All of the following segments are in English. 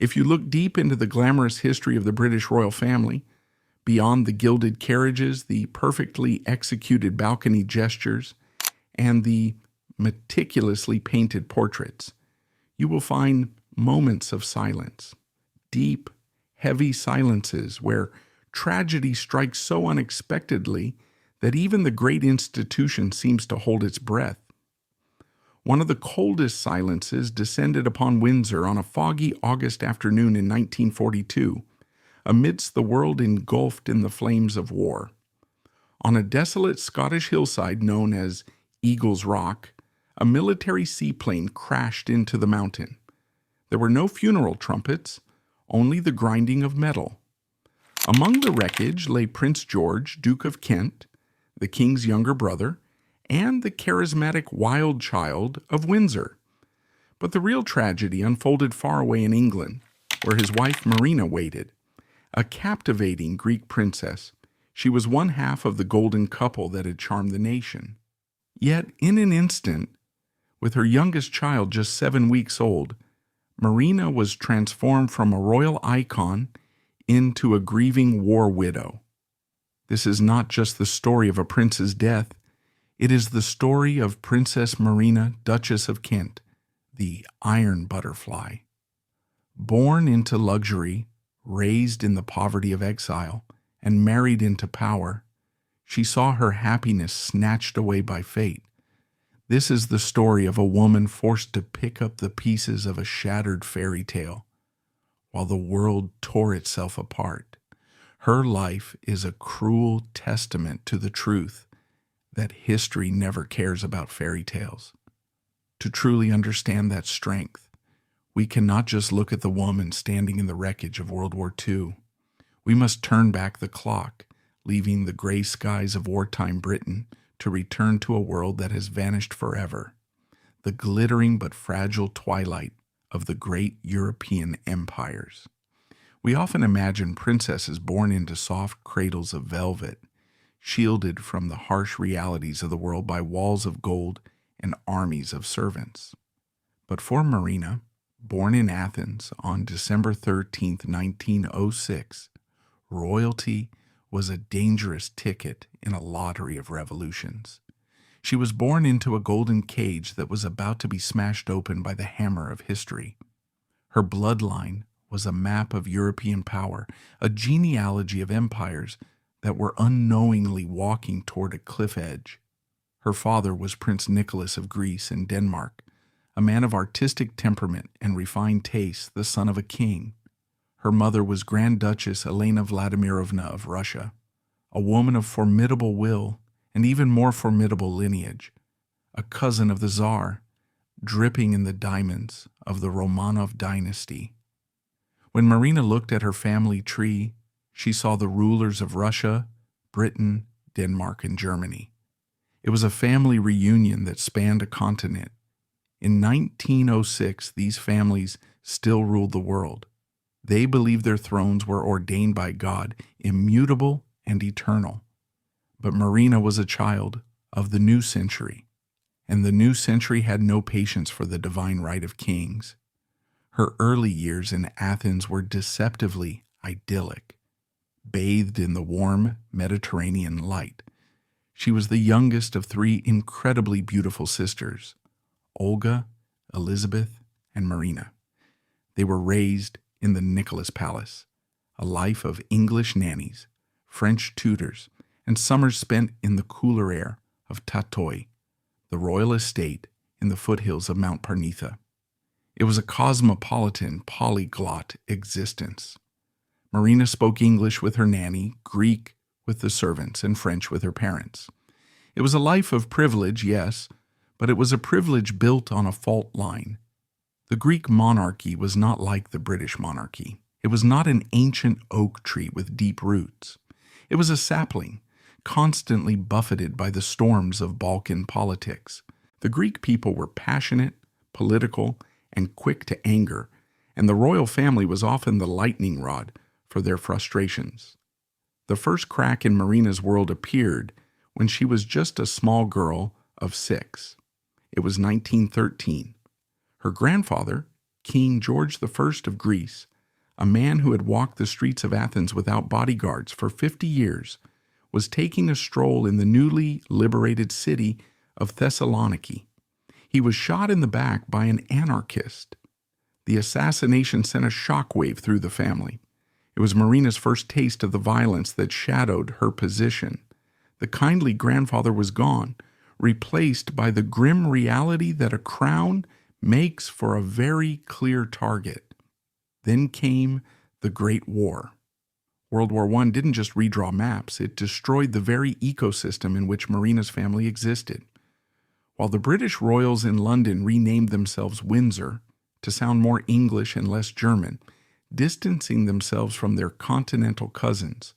If you look deep into the glamorous history of the British royal family, beyond the gilded carriages, the perfectly executed balcony gestures, and the meticulously painted portraits, you will find moments of silence, deep, heavy silences where tragedy strikes so unexpectedly that even the great institution seems to hold its breath. One of the coldest silences descended upon Windsor on a foggy August afternoon in 1942, amidst the world engulfed in the flames of war. On a desolate Scottish hillside known as Eagle's Rock, a military seaplane crashed into the mountain. There were no funeral trumpets, only the grinding of metal. Among the wreckage lay Prince George, Duke of Kent, the king's younger brother, and the charismatic wild child of Windsor. But the real tragedy unfolded far away in England, where his wife Marina waited, a captivating Greek princess. She was one half of the golden couple that had charmed the nation. Yet, in an instant, with her youngest child just 7 weeks old, Marina was transformed from a royal icon into a grieving war widow. This is not just the story of a prince's death, it is the story of Princess Marina, Duchess of Kent, the Iron Butterfly. Born into luxury, raised in the poverty of exile, and married into power, she saw her happiness snatched away by fate. This is the story of a woman forced to pick up the pieces of a shattered fairy tale, while the world tore itself apart. Her life is a cruel testament to the truth that history never cares about fairy tales. To truly understand that strength, we cannot just look at the woman standing in the wreckage of World War II. We must turn back the clock, leaving the gray skies of wartime Britain to return to a world that has vanished forever, the glittering but fragile twilight of the great European empires. We often imagine princesses born into soft cradles of velvet, shielded from the harsh realities of the world by walls of gold and armies of servants. But for Marina, born in Athens on December 13, 1906, royalty was a dangerous ticket in a lottery of revolutions. She was born into a golden cage that was about to be smashed open by the hammer of history. Her bloodline was a map of European power, a genealogy of empires that were unknowingly walking toward a cliff edge. Her father was Prince Nicholas of Greece and Denmark, a man of artistic temperament and refined taste, the son of a king. Her mother was Grand Duchess Elena Vladimirovna of Russia, a woman of formidable will and even more formidable lineage, a cousin of the Tsar, dripping in the diamonds of the Romanov dynasty. When Marina looked at her family tree, she saw the rulers of Russia, Britain, Denmark, and Germany. It was a family reunion that spanned a continent. In 1906, these families still ruled the world. They believed their thrones were ordained by God, immutable and eternal. But Marina was a child of the new century, and the new century had no patience for the divine right of kings. Her early years in Athens were deceptively idyllic, bathed in the warm Mediterranean light. She was the youngest of 3 incredibly beautiful sisters, Olga, Elizabeth, and Marina. They were raised in the Nicholas Palace, a life of English nannies, French tutors, and summers spent in the cooler air of Tatoi, the royal estate in the foothills of Mount Parnitha. It was a cosmopolitan, polyglot existence. Marina spoke English with her nanny, Greek with the servants, and French with her parents. It was a life of privilege, yes, but it was a privilege built on a fault line. The Greek monarchy was not like the British monarchy. It was not an ancient oak tree with deep roots. It was a sapling, constantly buffeted by the storms of Balkan politics. The Greek people were passionate, political, and quick to anger, and the royal family was often the lightning rod for their frustrations. The first crack in Marina's world appeared when she was just a small girl of 6. It was 1913. Her grandfather, King George I of Greece, A man who had walked the streets of Athens without bodyguards for 50 years was taking a stroll in the newly liberated city of Thessaloniki. He was shot in the back by an anarchist. The assassination sent a shockwave through the family. It was Marina's first taste of the violence that shadowed her position. The kindly grandfather was gone, replaced by the grim reality that a crown makes for a very clear target. Then came the Great War. World War I didn't just redraw maps, it destroyed the very ecosystem in which Marina's family existed. While the British royals in London renamed themselves Windsor to sound more English and less German, distancing themselves from their continental cousins,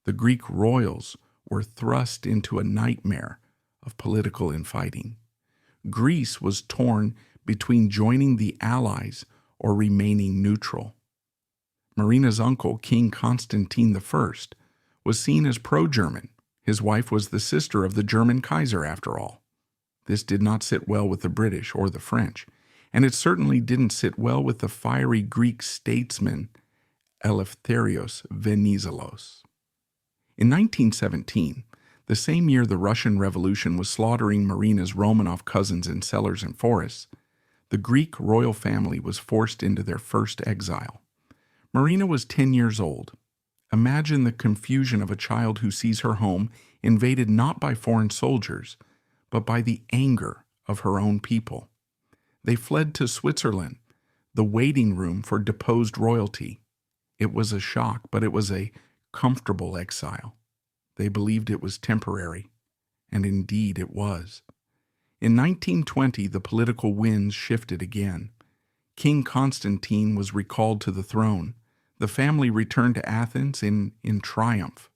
the Greek royals were thrust into a nightmare of political infighting. Greece was torn between joining the Allies or remaining neutral. Marina's uncle, King Constantine I, was seen as pro-German. His wife was the sister of the German Kaiser, after all. This did not sit well with the British or the French, and it certainly didn't sit well with the fiery Greek statesman Eleftherios Venizelos. In 1917, the same year the Russian Revolution was slaughtering Marina's Romanov cousins in cellars and forests, the Greek royal family was forced into their first exile. Marina was 10 years old. Imagine the confusion of a child who sees her home invaded not by foreign soldiers, but by the anger of her own people. They fled to Switzerland, the waiting room for deposed royalty. It was a shock, but it was a comfortable exile. They believed it was temporary, and indeed it was. In 1920, the political winds shifted again. King Constantine was recalled to the throne. The family returned to Athens in triumph.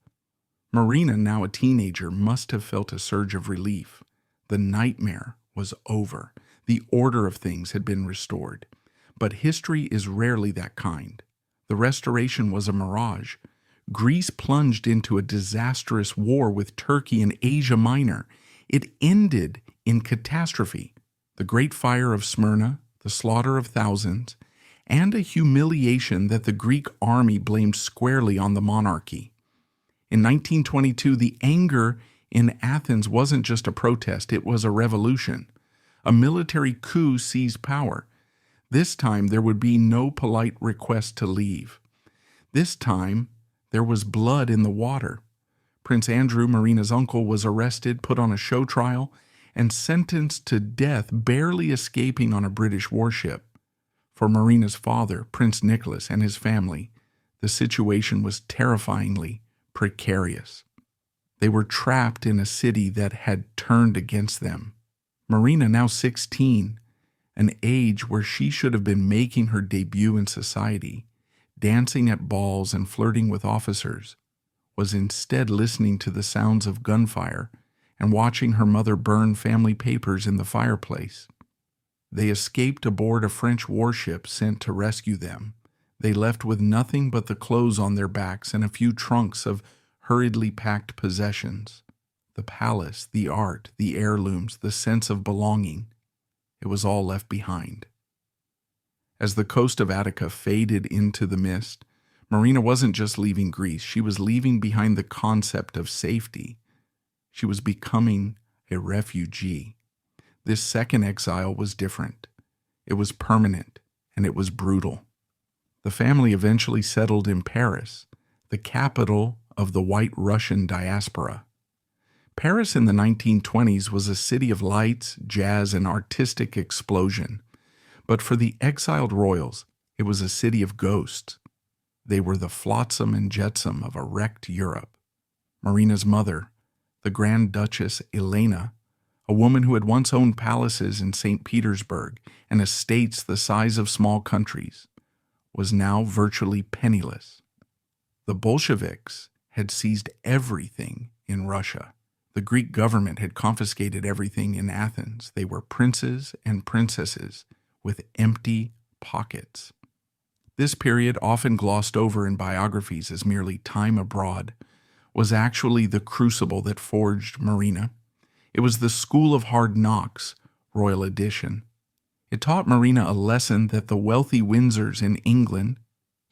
Marina, now a teenager, must have felt a surge of relief. The nightmare was over. The order of things had been restored. But history is rarely that kind. The restoration was a mirage. Greece plunged into a disastrous war with Turkey and Asia Minor. It ended in catastrophe. The Great Fire of Smyrna, the slaughter of thousands, and a humiliation that the Greek army blamed squarely on the monarchy. In 1922, the anger in Athens wasn't just a protest, it was a revolution. A military coup seized power. This time, there would be no polite request to leave. This time, there was blood in the water. Prince Andrew, Marina's uncle, was arrested, put on a show trial, and sentenced to death, barely escaping on a British warship. For Marina's father, Prince Nicholas, and his family, the situation was terrifyingly precarious. They were trapped in a city that had turned against them. Marina, now 16, an age where she should have been making her debut in society, dancing at balls and flirting with officers, was instead listening to the sounds of gunfire and watching her mother burn family papers in the fireplace. They escaped aboard a French warship sent to rescue them. They left with nothing but the clothes on their backs and a few trunks of hurriedly packed possessions. The palace, the art, the heirlooms, the sense of belonging. It was all left behind. As the coast of Attica faded into the mist, Marina wasn't just leaving Greece, she was leaving behind the concept of safety. She was becoming a refugee. This second exile was different. It was permanent, and it was brutal. The family eventually settled in Paris, the capital of the White Russian diaspora. Paris in the 1920s was a city of lights, jazz, and artistic explosion. But for the exiled royals, it was a city of ghosts. They were the flotsam and jetsam of a wrecked Europe. Marina's mother, the Grand Duchess Elena, a woman who had once owned palaces in St. Petersburg and estates the size of small countries, was now virtually penniless. The Bolsheviks had seized everything in Russia. The Greek government had confiscated everything in Athens. They were princes and princesses with empty pockets. This period, often glossed over in biographies as merely time abroad, was actually the crucible that forged Marina. It was the School of Hard Knocks, Royal Edition. It taught Marina a lesson that the wealthy Windsors in England,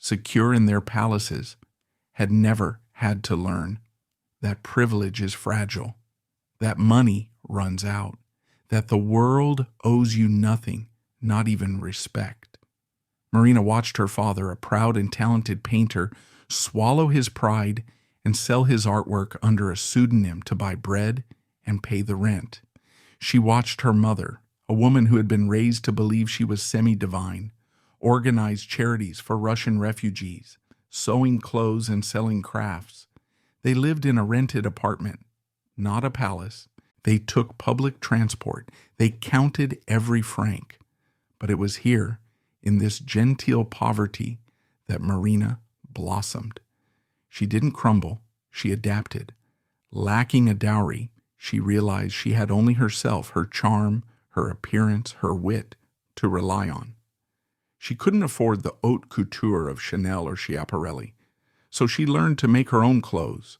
secure in their palaces, had never had to learn that privilege is fragile, that money runs out, that the world owes you nothing, not even respect. Marina watched her father, a proud and talented painter, swallow his pride and sell his artwork under a pseudonym to buy bread and pay the rent. She watched her mother, a woman who had been raised to believe she was semi-divine, organize charities for Russian refugees, sewing clothes and selling crafts. They lived in a rented apartment, not a palace. They took public transport. They counted every franc. But it was here, in this gentile poverty, that Marina blossomed. She didn't crumble. She adapted. Lacking a dowry, she realized she had only herself, her charm, her appearance, her wit to rely on. She couldn't afford the haute couture of Chanel or Schiaparelli, so she learned to make her own clothes.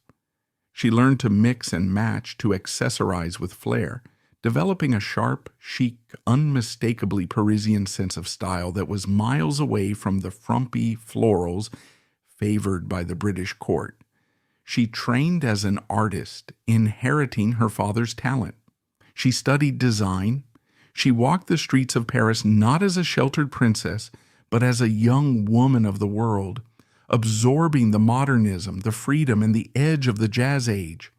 She learned to mix and match, to accessorize with flair, developing a sharp, chic, unmistakably Parisian sense of style that was miles away from the frumpy florals favored by the British court. She trained as an artist, inheriting her father's talent. She studied design. She walked the streets of Paris not as a sheltered princess, but as a young woman of the world, absorbing the modernism, the freedom, and the edge of the Jazz Age.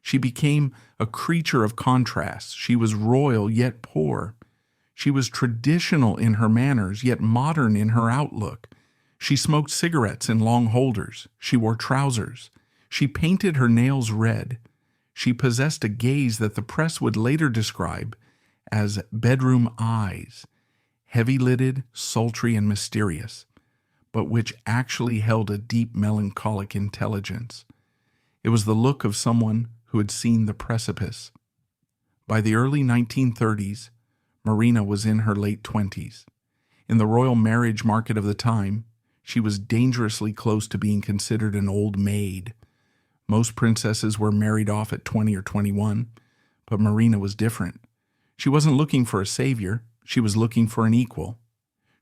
She became a creature of contrasts. She was royal, yet poor. She was traditional in her manners, yet modern in her outlook. She smoked cigarettes in long holders. She wore trousers. She painted her nails red. She possessed a gaze that the press would later describe as bedroom eyes, heavy-lidded, sultry, and mysterious, but which actually held a deep melancholic intelligence. It was the look of someone who had seen the precipice. By the early 1930s, Marina was in her late 20s. In the royal marriage market of the time, she was dangerously close to being considered an old maid. Most princesses were married off at 20 or 21, but Marina was different. She wasn't looking for a savior, she was looking for an equal.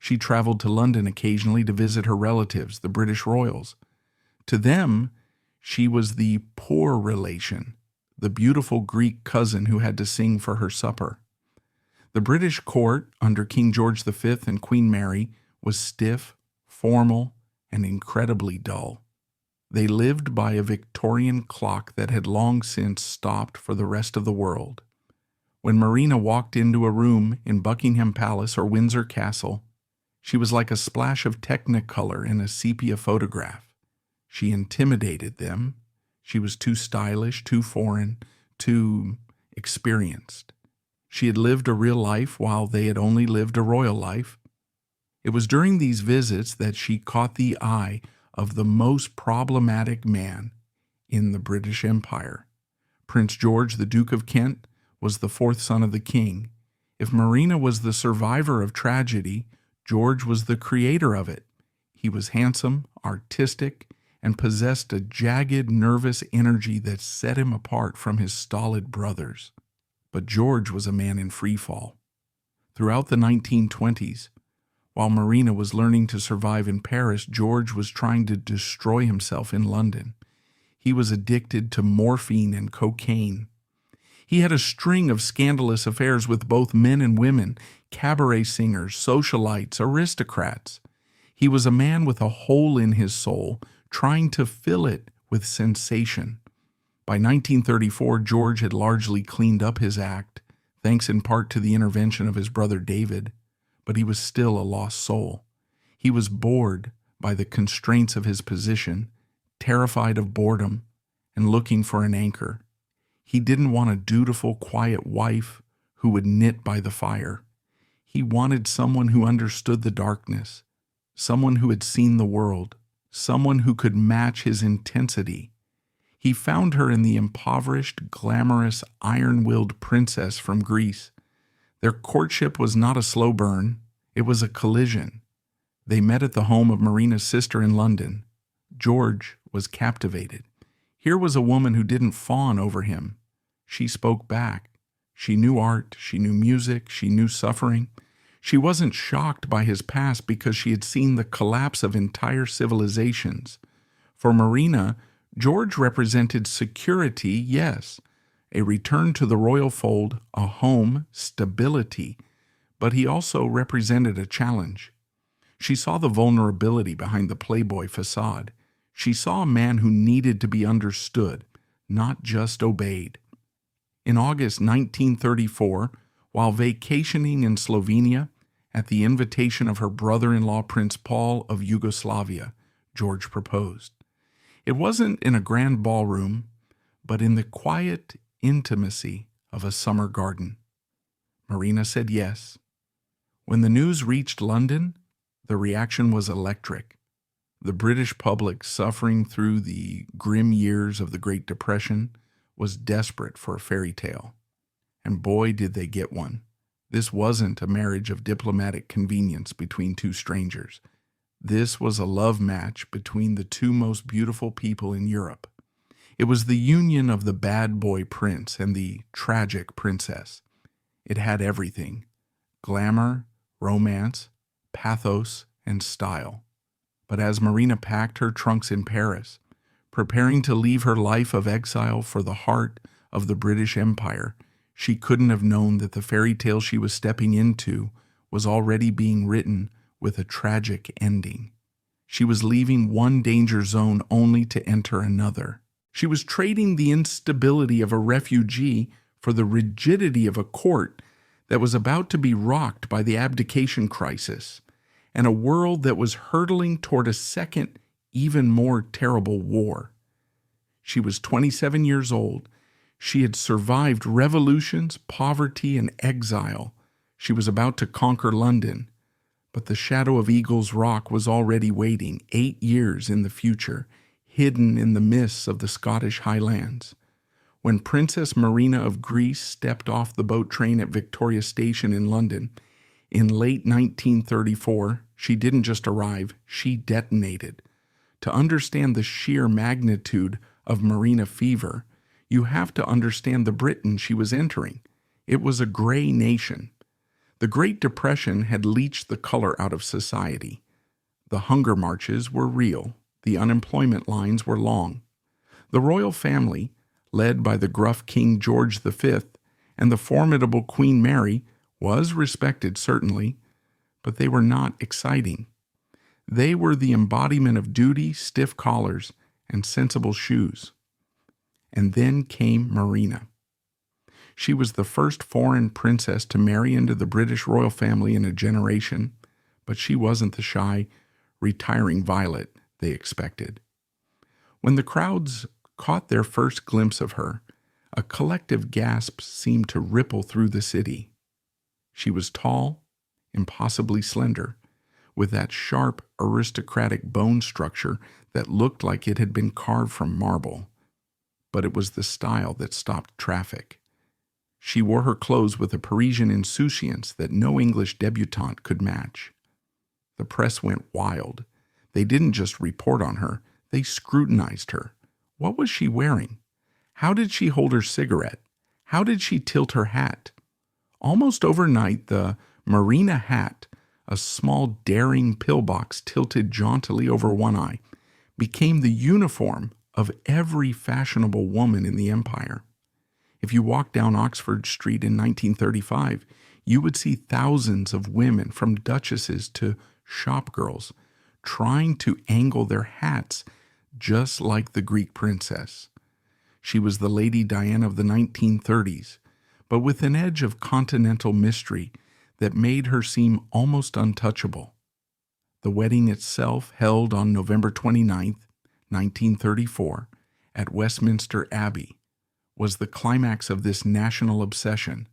She traveled to London occasionally to visit her relatives, the British royals. To them, she was the poor relation, the beautiful Greek cousin who had to sing for her supper. The British court, under King George V and Queen Mary, was stiff, formal, and incredibly dull. They lived by a Victorian clock that had long since stopped for the rest of the world. When Marina walked into a room in Buckingham Palace or Windsor Castle, she was like a splash of technicolor in a sepia photograph. She intimidated them. She was too stylish, too foreign, too experienced. She had lived a real life while they had only lived a royal life. It was during these visits that she caught the eye of the most problematic man in the British Empire. Prince George, the Duke of Kent, was the fourth son of the king. If Marina was the survivor of tragedy, George was the creator of it. He was handsome, artistic, and possessed a jagged, nervous energy that set him apart from his stolid brothers. But George was a man in free fall. Throughout the 1920s, while Marina was learning to survive in Paris, George was trying to destroy himself in London. He was addicted to morphine and cocaine. He had a string of scandalous affairs with both men and women, cabaret singers, socialites, aristocrats. He was a man with a hole in his soul, trying to fill it with sensation. By 1934, George had largely cleaned up his act, thanks in part to the intervention of his brother David, but he was still a lost soul. He was bored by the constraints of his position, terrified of boredom, and looking for an anchor. He didn't want a dutiful, quiet wife who would knit by the fire. He wanted someone who understood the darkness, someone who had seen the world, someone who could match his intensity. He found her in the impoverished, glamorous, iron-willed princess from Greece. Their courtship was not a slow burn, it was a collision. They met at the home of Marina's sister in London. George was captivated. Here was a woman who didn't fawn over him. She spoke back. She knew art, she knew music, she knew suffering. She wasn't shocked by his past because she had seen the collapse of entire civilizations. For Marina, George represented security, yes, a return to the royal fold, a home, stability, but he also represented a challenge. She saw the vulnerability behind the playboy facade. She saw a man who needed to be understood, not just obeyed. In August 1934, while vacationing in Slovenia, at the invitation of her brother-in-law Prince Paul of Yugoslavia, George proposed. It wasn't in a grand ballroom, but in the quiet intimacy of a summer garden. Marina said yes. When the news reached London, the reaction was electric. The British public, suffering through the grim years of the Great Depression, was desperate for a fairy tale. And boy, did they get one. This wasn't a marriage of diplomatic convenience between two strangers. This was a love match between the two most beautiful people in Europe. It was the union of the bad boy prince and the tragic princess. It had everything: glamour, romance, pathos, and style. But as Marina packed her trunks in Paris, preparing to leave her life of exile for the heart of the British Empire, she couldn't have known that the fairy tale she was stepping into was already being written with a tragic ending. She was leaving one danger zone only to enter another. She was trading the instability of a refugee for the rigidity of a court that was about to be rocked by the abdication crisis, and a world that was hurtling toward a second, even more terrible war. She was 27 years old. She had survived revolutions, poverty, and exile. She was about to conquer London, but the shadow of Eagle's Rock was already waiting 8 years in the future, hidden in the mists of the Scottish Highlands. When Princess Marina of Greece stepped off the boat train at Victoria Station in London, in late 1934, she didn't just arrive, she detonated. To understand the sheer magnitude of Marina fever, you have to understand the Britain she was entering. It was a gray nation. The Great Depression had leached the color out of society. The hunger marches were real. The unemployment lines were long. The royal family, led by the gruff King George V and the formidable Queen Mary, was respected certainly, but they were not exciting. They were the embodiment of duty, stiff collars, and sensible shoes. And then came Marina. She was the first foreign princess to marry into the British royal family in a generation, but she wasn't the shy, retiring violet they expected. When the crowds caught their first glimpse of her, a collective gasp seemed to ripple through the city. She was tall, impossibly slender, with that sharp, aristocratic bone structure that looked like it had been carved from marble. But it was the style that stopped traffic. She wore her clothes with a Parisian insouciance that no English debutante could match. The press went wild. They didn't just report on her, they scrutinized her. What was she wearing? How did she hold her cigarette? How did she tilt her hat? Almost overnight, the Marina hat, a small daring pillbox tilted jauntily over one eye, became the uniform of every fashionable woman in the empire. If you walked down Oxford Street in 1935, you would see thousands of women, from duchesses to shopgirls, trying to angle their hats just like the Greek princess. She was the Lady Diana of the 1930s, but with an edge of continental mystery that made her seem almost untouchable. The wedding itself, held on November 29th, 1934, at Westminster Abbey, was the climax of this national obsession.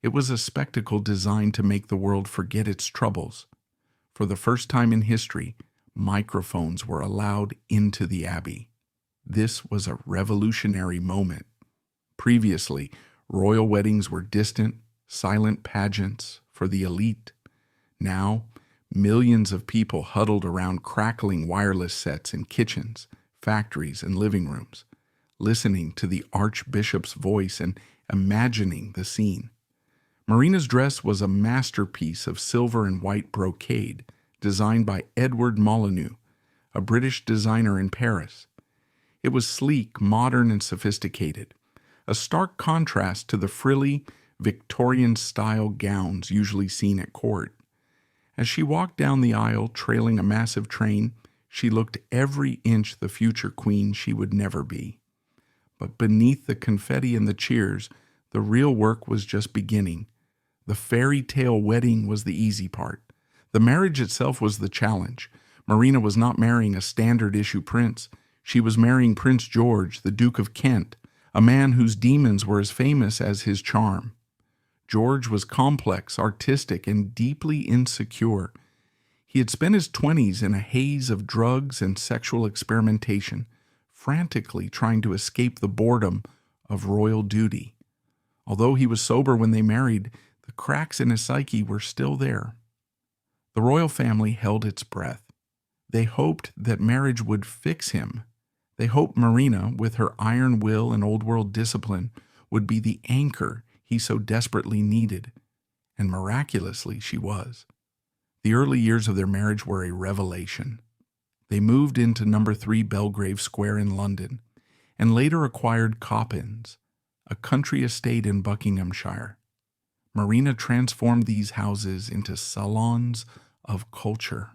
It was a spectacle designed to make the world forget its troubles. For the first time in history, microphones were allowed into the Abbey. This was a revolutionary moment. Previously, royal weddings were distant, silent pageants for the elite. Now, millions of people huddled around crackling wireless sets in kitchens, factories, and living rooms, listening to the Archbishop's voice and imagining the scene. Marina's dress was a masterpiece of silver and white brocade, designed by Edward Molyneux, a British designer in Paris. It was sleek, modern, and sophisticated, a stark contrast to the frilly, Victorian-style gowns usually seen at court. As she walked down the aisle trailing a massive train, she looked every inch the future queen she would never be. But beneath the confetti and the cheers, the real work was just beginning. The fairy tale wedding was the easy part. The marriage itself was the challenge. Marina was not marrying a standard-issue prince. She was marrying Prince George, the Duke of Kent, a man whose demons were as famous as his charm. George was complex, artistic, and deeply insecure. He had spent his 20s in a haze of drugs and sexual experimentation, frantically trying to escape the boredom of royal duty. Although he was sober when they married, the cracks in his psyche were still there. The royal family held its breath. They hoped that marriage would fix him. They hoped Marina, with her iron will and old-world discipline, would be the anchor he so desperately needed, and miraculously she was. The early years of their marriage were a revelation. They moved into No. 3 Belgrave Square in London, and later acquired Coppins, a country estate in Buckinghamshire. Marina transformed these houses into salons of culture.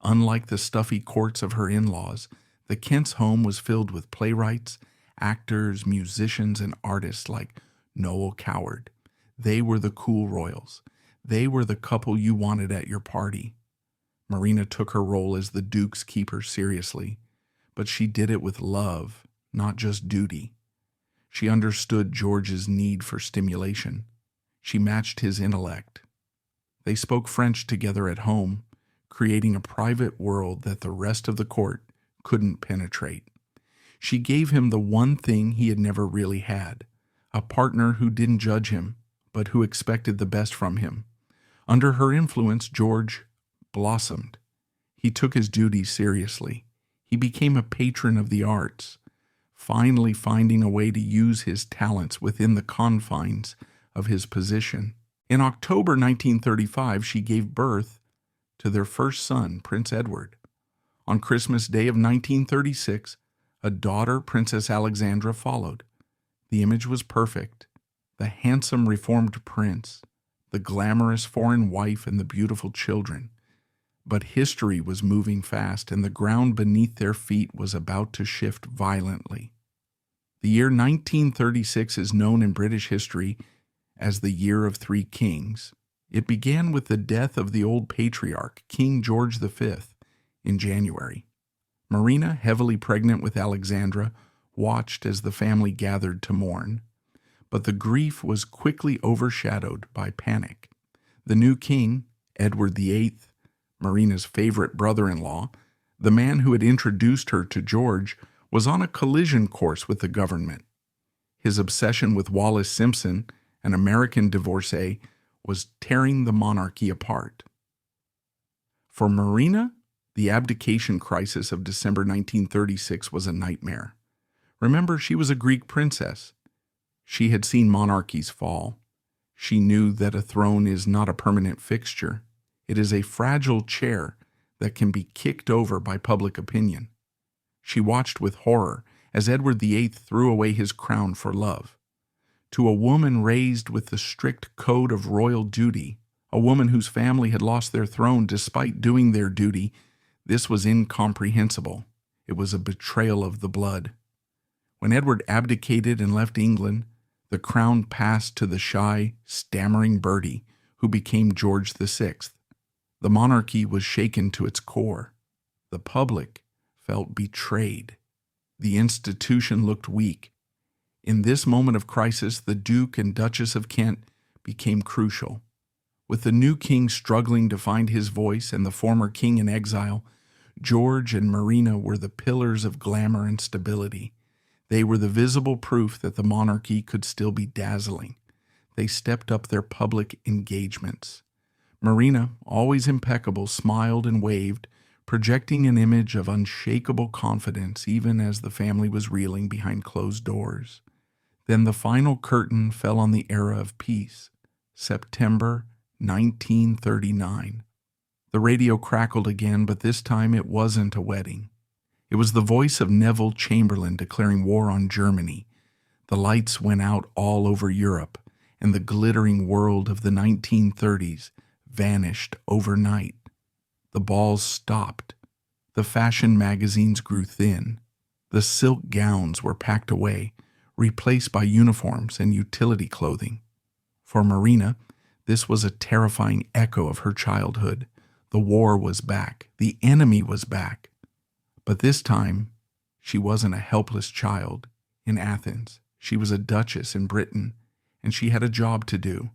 Unlike the stuffy courts of her in-laws, the Kent's home was filled with playwrights, actors, musicians, and artists like Noel Coward. They were the cool royals. They were the couple you wanted at your party. Marina took her role as the Duke's keeper seriously, but she did it with love, not just duty. She understood George's need for stimulation. She matched his intellect. They spoke French together at home, creating a private world that the rest of the court couldn't penetrate. She gave him the one thing he had never really had, a partner who didn't judge him, but who expected the best from him. Under her influence, George blossomed. He took his duties seriously. He became a patron of the arts, finally finding a way to use his talents within the confines of his position. In October 1935, she gave birth to their first son, Prince Edward. On Christmas Day of 1936, a daughter, Princess Alexandra, followed. The image was perfect. The handsome reformed prince, the glamorous foreign wife, and the beautiful children. But history was moving fast, and the ground beneath their feet was about to shift violently. The year 1936 is known in British history as the Year of Three Kings. It began with the death of the old patriarch, King George V, in January. Marina, heavily pregnant with Alexandra, watched as the family gathered to mourn. But the grief was quickly overshadowed by panic. The new king, Edward VIII, Marina's favorite brother-in-law, the man who had introduced her to George, was on a collision course with the government. His obsession with Wallis Simpson, an American divorcee, was tearing the monarchy apart. For Marina, the abdication crisis of December 1936 was a nightmare. Remember, she was a Greek princess. She had seen monarchies fall. She knew that a throne is not a permanent fixture. It is a fragile chair that can be kicked over by public opinion. She watched with horror as Edward VIII threw away his crown for love. To a woman raised with the strict code of royal duty, a woman whose family had lost their throne despite doing their duty, this was incomprehensible. It was a betrayal of the blood. When Edward abdicated and left England, the crown passed to the shy, stammering Bertie, who became George VI. The monarchy was shaken to its core. The public felt betrayed. The institution looked weak. In this moment of crisis, the Duke and Duchess of Kent became crucial. With the new king struggling to find his voice and the former king in exile, George and Marina were the pillars of glamour and stability. They were the visible proof that the monarchy could still be dazzling. They stepped up their public engagements. Marina, always impeccable, smiled and waved, projecting an image of unshakable confidence even as the family was reeling behind closed doors. Then the final curtain fell on the era of peace. September 1939. The radio crackled again, but this time it wasn't a wedding. It was the voice of Neville Chamberlain declaring war on Germany. The lights went out all over Europe, and the glittering world of the 1930s vanished overnight. The balls stopped. The fashion magazines grew thin. The silk gowns were packed away, replaced by uniforms and utility clothing. For Marina, this was a terrifying echo of her childhood. The war was back. The enemy was back. But this time, she wasn't a helpless child in Athens. She was a duchess in Britain, and she had a job to do.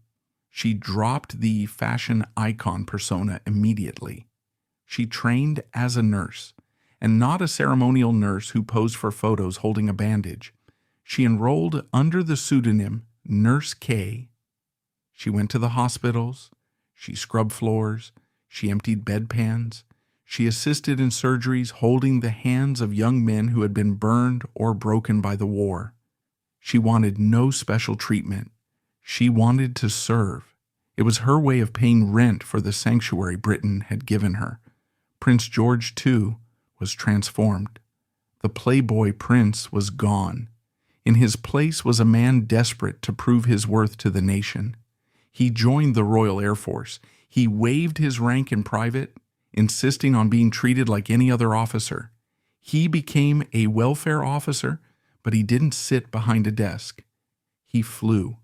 She dropped the fashion icon persona immediately. She trained as a nurse, and not a ceremonial nurse who posed for photos holding a bandage. She enrolled under the pseudonym Nurse K. She went to the hospitals. She scrubbed floors. She emptied bedpans. She assisted in surgeries, holding the hands of young men who had been burned or broken by the war. She wanted no special treatment. She wanted to serve. It was her way of paying rent for the sanctuary Britain had given her. Prince George, too, was transformed. The playboy prince was gone. In his place was a man desperate to prove his worth to the nation. He joined the Royal Air Force. He waived his rank in private, insisting on being treated like any other officer. He became a welfare officer, but he didn't sit behind a desk. He flew.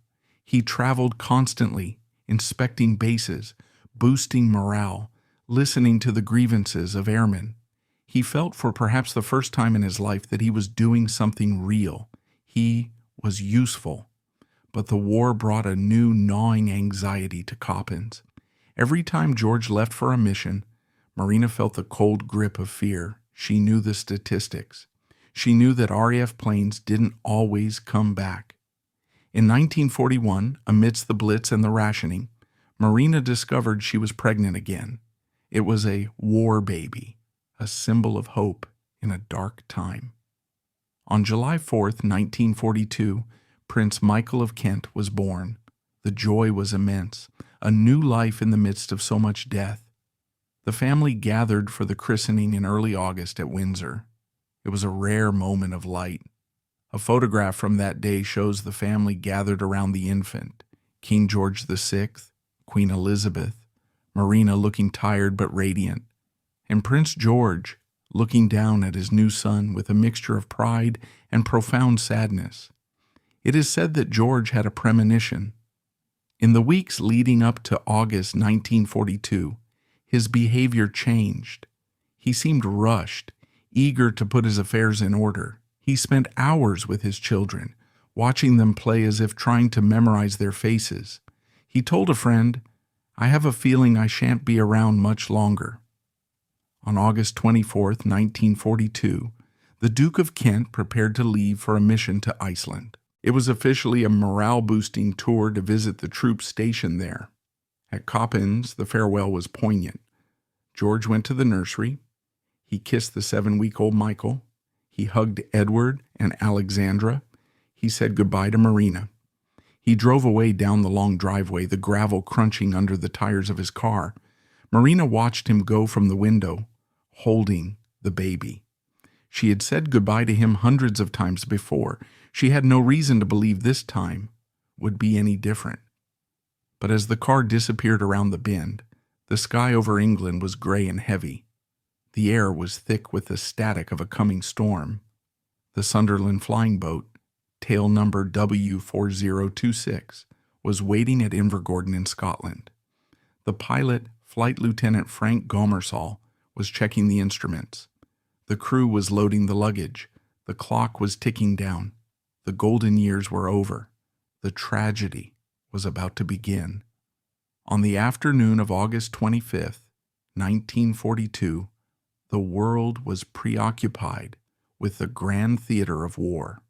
He traveled constantly, inspecting bases, boosting morale, listening to the grievances of airmen. He felt for perhaps the first time in his life that he was doing something real. He was useful. But the war brought a new gnawing anxiety to Coppens. Every time George left for a mission, Marina felt the cold grip of fear. She knew the statistics. She knew that RAF planes didn't always come back. In 1941, amidst the Blitz and the rationing, Marina discovered she was pregnant again. It was a war baby, a symbol of hope in a dark time. On July 4th, 1942, Prince Michael of Kent was born. The joy was immense, a new life in the midst of so much death. The family gathered for the christening in early August at Windsor. It was a rare moment of light. A photograph from that day shows the family gathered around the infant, King George VI, Queen Elizabeth, Marina looking tired but radiant, and Prince George looking down at his new son with a mixture of pride and profound sadness. It is said that George had a premonition. In the weeks leading up to August 1942, his behavior changed. He seemed rushed, eager to put his affairs in order. He spent hours with his children, watching them play as if trying to memorize their faces. He told a friend, "I have a feeling I shan't be around much longer." On August 24, 1942, the Duke of Kent prepared to leave for a mission to Iceland. It was officially a morale-boosting tour to visit the troops stationed there. At Coppens, the farewell was poignant. George went to the nursery. He kissed the 7-week-old Michael. He hugged Edward and Alexandra. He said goodbye to Marina. He drove away down the long driveway, the gravel crunching under the tires of his car. Marina watched him go from the window, holding the baby. She had said goodbye to him hundreds of times before. She had no reason to believe this time would be any different. But as the car disappeared around the bend, the sky over England was gray and heavy. The air was thick with the static of a coming storm. The Sunderland flying boat, tail number W4026, was waiting at Invergordon in Scotland. The pilot, Flight Lieutenant Frank Gomersall, was checking the instruments. The crew was loading the luggage. The clock was ticking down. The golden years were over. The tragedy was about to begin. On the afternoon of August 25th, 1942, the world was preoccupied with the grand theater of war.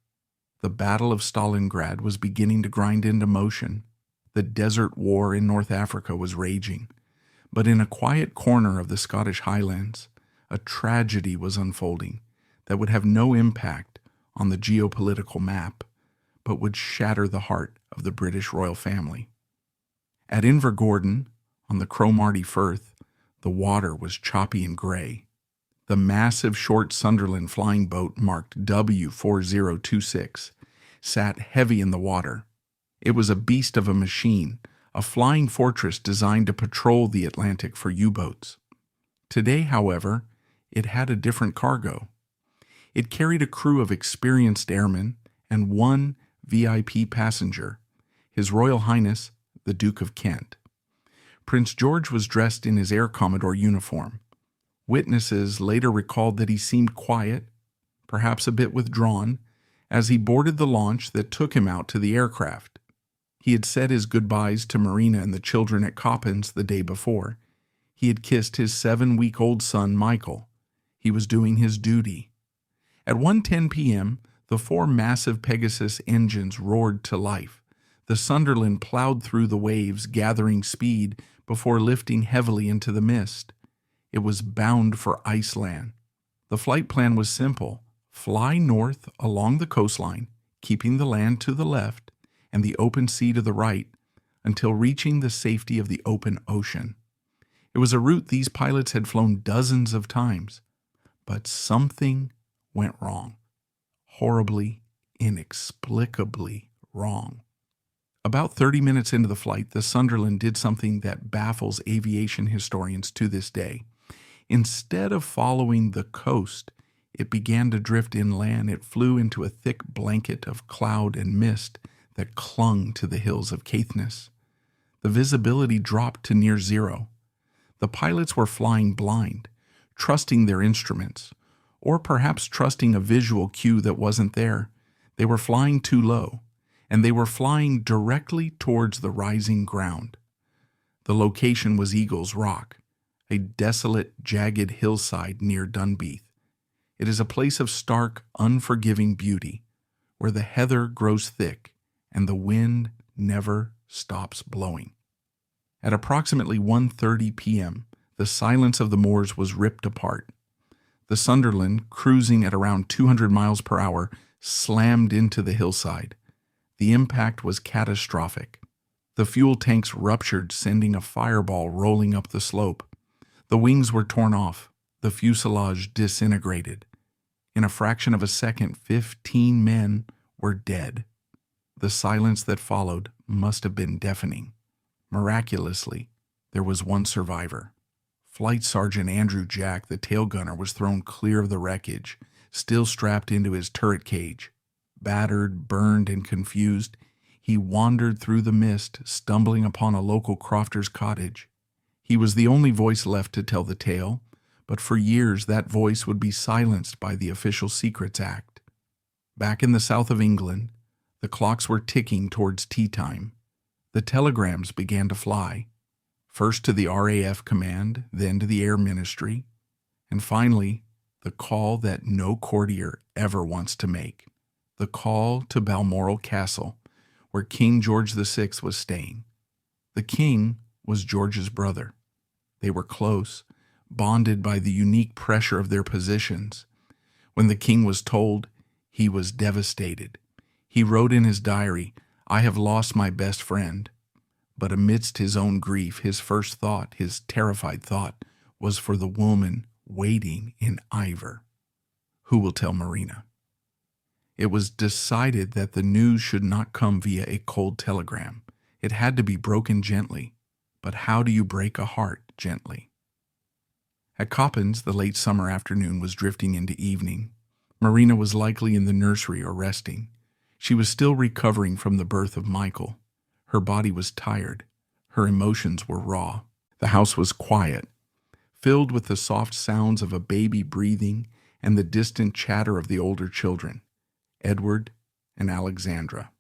The Battle of Stalingrad was beginning to grind into motion. The Desert War in North Africa was raging. But in a quiet corner of the Scottish Highlands, a tragedy was unfolding that would have no impact on the geopolitical map, but would shatter the heart of the British royal family. At Invergordon, on the Cromarty Firth, the water was choppy and gray. The massive short Sunderland flying boat marked W4026 sat heavy in the water. It was a beast of a machine, a flying fortress designed to patrol the Atlantic for U-boats. Today, however, it had a different cargo. It carried a crew of experienced airmen and one VIP passenger, His Royal Highness, the Duke of Kent. Prince George was dressed in his Air Commodore uniform. Witnesses later recalled that he seemed quiet, perhaps a bit withdrawn, as he boarded the launch that took him out to the aircraft. He had said his goodbyes to Marina and the children at Coppens the day before. He had kissed his 7-week-old son, Michael. He was doing his duty. At 1:10 p.m., the 4 massive Pegasus engines roared to life. The Sunderland plowed through the waves, gathering speed before lifting heavily into the mist. It was bound for Iceland. The flight plan was simple: fly north along the coastline, keeping the land to the left and the open sea to the right, until reaching the safety of the open ocean. It was a route these pilots had flown dozens of times, but something went wrong. Horribly, inexplicably wrong. About 30 minutes into the flight, the Sunderland did something that baffles aviation historians to this day. Instead of following the coast, it began to drift inland. It flew into a thick blanket of cloud and mist that clung to the hills of Caithness. The visibility dropped to near zero. The pilots were flying blind, trusting their instruments, or perhaps trusting a visual cue that wasn't there. They were flying too low, and they were flying directly towards the rising ground. The location was Eagle's Rock, a desolate, jagged hillside near Dunbeath. It is a place of stark, unforgiving beauty, where the heather grows thick and the wind never stops blowing. At approximately 1:30 p.m., the silence of the moors was ripped apart. The Sunderland, cruising at around 200 miles per hour, slammed into the hillside. The impact was catastrophic. The fuel tanks ruptured, sending a fireball rolling up the slope. The wings were torn off. The fuselage disintegrated. In a fraction of a second, 15 men were dead. The silence that followed must have been deafening. Miraculously, there was one survivor. Flight Sergeant Andrew Jack, the tail gunner, was thrown clear of the wreckage, still strapped into his turret cage. Battered, burned, and confused, he wandered through the mist, stumbling upon a local crofter's cottage. He was the only voice left to tell the tale, but for years that voice would be silenced by the Official Secrets Act. Back in the south of England, the clocks were ticking towards tea time. The telegrams began to fly, first to the RAF command, then to the Air Ministry, and finally, the call that no courtier ever wants to make, the call to Balmoral Castle, where King George VI was staying. The king was George's brother. They were close, bonded by the unique pressure of their positions. When the king was told, he was devastated. He wrote in his diary, "I have lost my best friend." But amidst his own grief, his first thought, his terrified thought, was for the woman waiting in Ivor. Who will tell Marina? It was decided that the news should not come via a cold telegram. It had to be broken gently. But how do you break a heart gently? At Coppens, the late summer afternoon was drifting into evening. Marina was likely in the nursery or resting. She was still recovering from the birth of Michael. Her body was tired. Her emotions were raw. The house was quiet, filled with the soft sounds of a baby breathing and the distant chatter of the older children, Edward and Alexandra.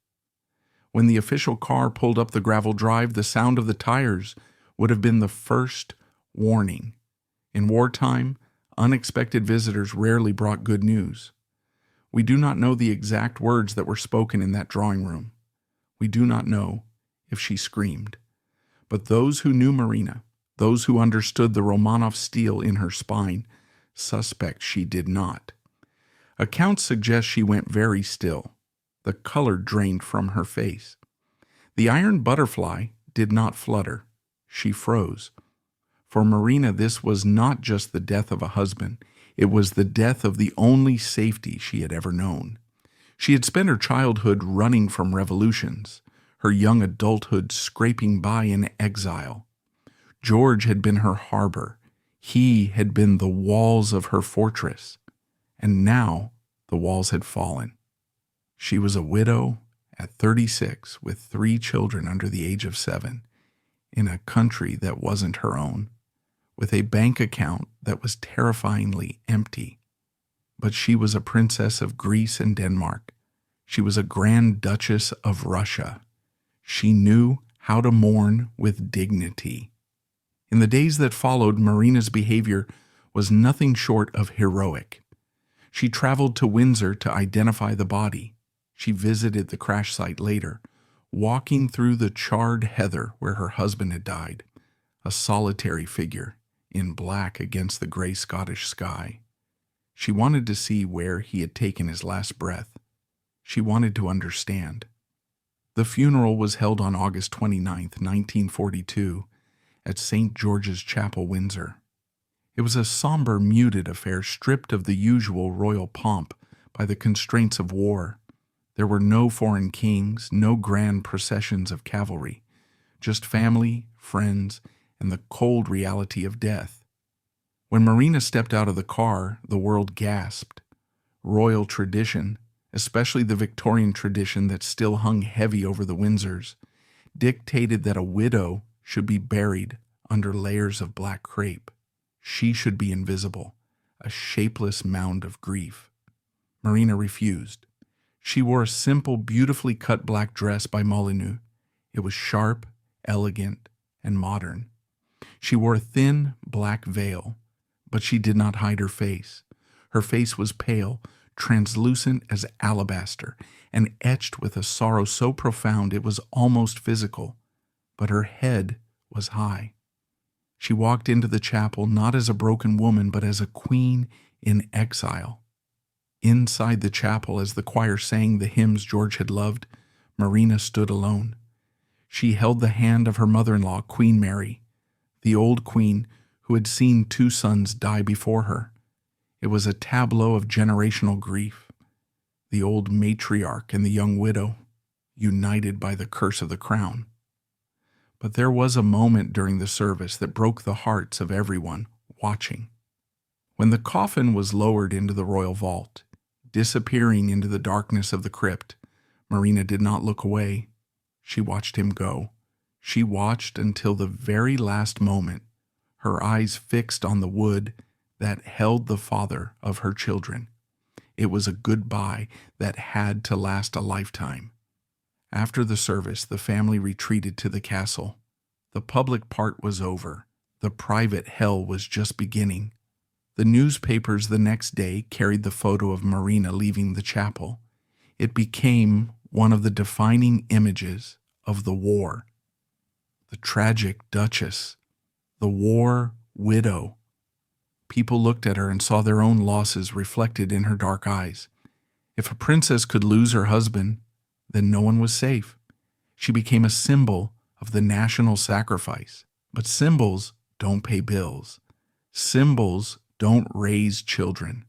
When the official car pulled up the gravel drive, the sound of the tires would have been the first warning. In wartime, unexpected visitors rarely brought good news. We do not know the exact words that were spoken in that drawing room. We do not know if she screamed. But those who knew Marina, those who understood the Romanov steel in her spine, suspect she did not. Accounts suggest she went very still. The color drained from her face. The iron butterfly, did not flutter. She froze. For Marina, this was not just the death of a husband. It was the death of the only safety she had ever known. She had spent her childhood running from revolutions, her young adulthood scraping by in exile. George had been her harbor. He had been the walls of her fortress. And now the walls had fallen. She was a widow at 36 with 3 children under the age of 7 in a country that wasn't her own, with a bank account that was terrifyingly empty. But she was a princess of Greece and Denmark. She was a Grand Duchess of Russia. She knew how to mourn with dignity. In the days that followed, Marina's behavior was nothing short of heroic. She traveled to Windsor to identify the body. She visited the crash site later, walking through the charred heather where her husband had died, a solitary figure in black against the gray Scottish sky. She wanted to see where he had taken his last breath. She wanted to understand. The funeral was held on August 29, 1942, at St. George's Chapel, Windsor. It was a somber, muted affair stripped of the usual royal pomp by the constraints of war. There were no foreign kings, no grand processions of cavalry, just family, friends, and the cold reality of death. When Marina stepped out of the car, the world gasped. Royal tradition, especially the Victorian tradition that still hung heavy over the Windsors, dictated that a widow should be buried under layers of black crape. She should be invisible, a shapeless mound of grief. Marina refused. She wore a simple, beautifully cut black dress by Molyneux. It was sharp, elegant, and modern. She wore a thin, black veil, but she did not hide her face. Her face was pale, translucent as alabaster, and etched with a sorrow so profound it was almost physical. But her head was high. She walked into the chapel not as a broken woman, but as a queen in exile. Inside the chapel, as the choir sang the hymns George had loved, Marina stood alone. She held the hand of her mother-in-law, Queen Mary, the old queen who had seen 2 sons die before her. It was a tableau of generational grief. The old matriarch and the young widow, united by the curse of the crown. But there was a moment during the service that broke the hearts of everyone watching. When the coffin was lowered into the royal vault, disappearing into the darkness of the crypt, Marina did not look away. She watched him go. She watched until the very last moment, her eyes fixed on the wood that held the father of her children. It was a goodbye that had to last a lifetime. After the service, the family retreated to the castle. The public part was over. The private hell was just beginning. The newspapers the next day carried the photo of Marina leaving the chapel. It became one of the defining images of the war. The tragic duchess, the war widow. People looked at her and saw their own losses reflected in her dark eyes. If a princess could lose her husband, then no one was safe. She became a symbol of the national sacrifice. But symbols don't pay bills. Symbols don't raise children.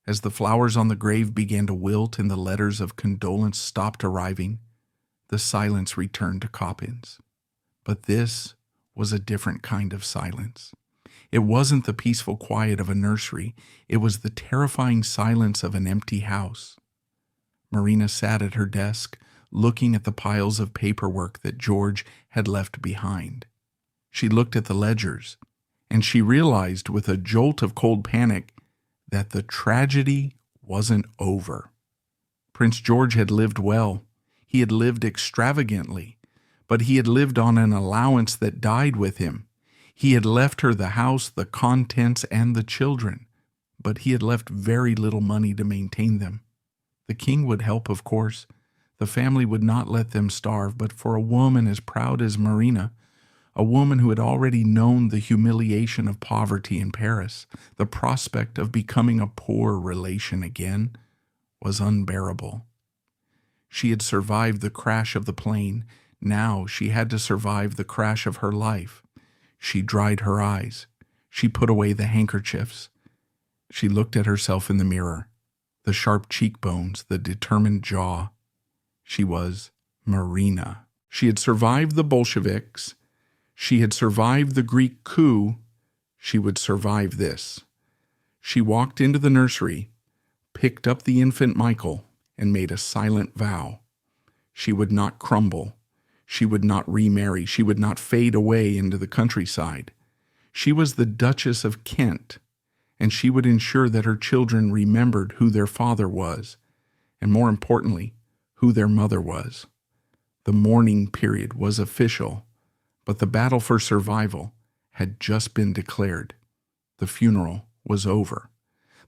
As the flowers on the grave began to wilt and the letters of condolence stopped arriving, the silence returned to Coppins. But this was a different kind of silence. It wasn't the peaceful quiet of a nursery. It was the terrifying silence of an empty house. Marina sat at her desk, looking at the piles of paperwork that George had left behind. She looked at the ledgers, and she realized with a jolt of cold panic that the tragedy wasn't over. Prince George had lived well. He had lived extravagantly, but he had lived on an allowance that died with him. He had left her the house, the contents, and the children, but he had left very little money to maintain them. The king would help, of course. The family would not let them starve, but for a woman as proud as Marina, a woman who had already known the humiliation of poverty in Paris, the prospect of becoming a poor relation again was unbearable. She had survived the crash of the plane. Now she had to survive the crash of her life. She dried her eyes. She put away the handkerchiefs. She looked at herself in the mirror, the sharp cheekbones, the determined jaw. She was Marina. She had survived the Bolsheviks. She had survived the Greek coup. She would survive this. She walked into the nursery, picked up the infant Michael, and made a silent vow. She would not crumble. She would not remarry. She would not fade away into the countryside. She was the Duchess of Kent, and she would ensure that her children remembered who their father was, and more importantly, who their mother was. The mourning period was official, but the battle for survival had just been declared. The funeral was over.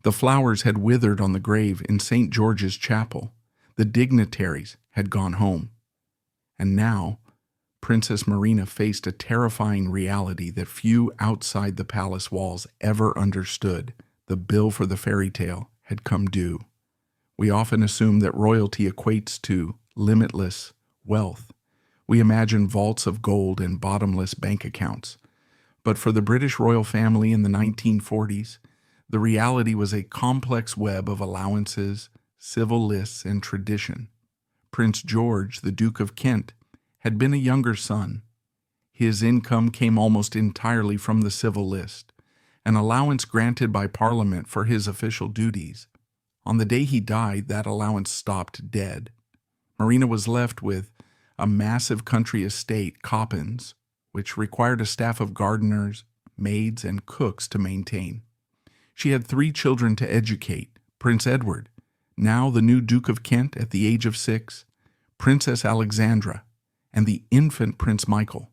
The flowers had withered on the grave in St. George's Chapel. The dignitaries had gone home. And now, Princess Marina faced a terrifying reality that few outside the palace walls ever understood. The bill for the fairy tale had come due. We often assume that royalty equates to limitless wealth. We imagine vaults of gold and bottomless bank accounts. But for the British royal family in the 1940s, the reality was a complex web of allowances, civil lists, and tradition. Prince George, the Duke of Kent, had been a younger son. His income came almost entirely from the civil list, an allowance granted by Parliament for his official duties. On the day he died, that allowance stopped dead. Marina was left with a massive country estate, Coppens, which required a staff of gardeners, maids, and cooks to maintain. She had 3 children to educate: Prince Edward, now the new Duke of Kent at the age of 6, Princess Alexandra, and the infant Prince Michael.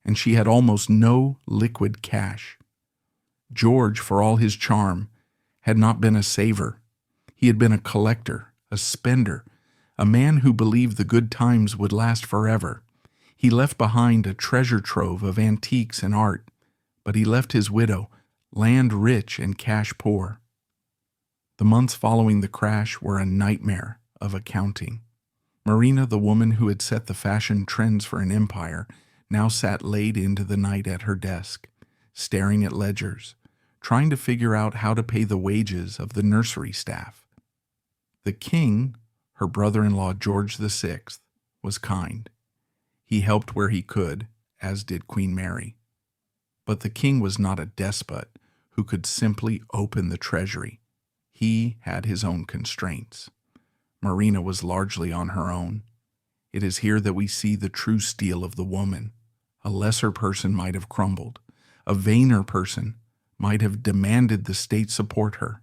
And she had almost no liquid cash. George, for all his charm, had not been a saver. He had been a collector, a spender, a man who believed the good times would last forever. He left behind a treasure trove of antiques and art, but he left his widow land rich and cash poor. The months following the crash were a nightmare of accounting. Marina, the woman who had set the fashion trends for an empire, now sat late into the night at her desk, staring at ledgers, trying to figure out how to pay the wages of the nursery staff. The king, her brother-in-law George VI, was kind. He helped where he could, as did Queen Mary. But the king was not a despot who could simply open the treasury. He had his own constraints. Marina was largely on her own. It is here that we see the true steel of the woman. A lesser person might have crumbled. A vainer person might have demanded the state support her.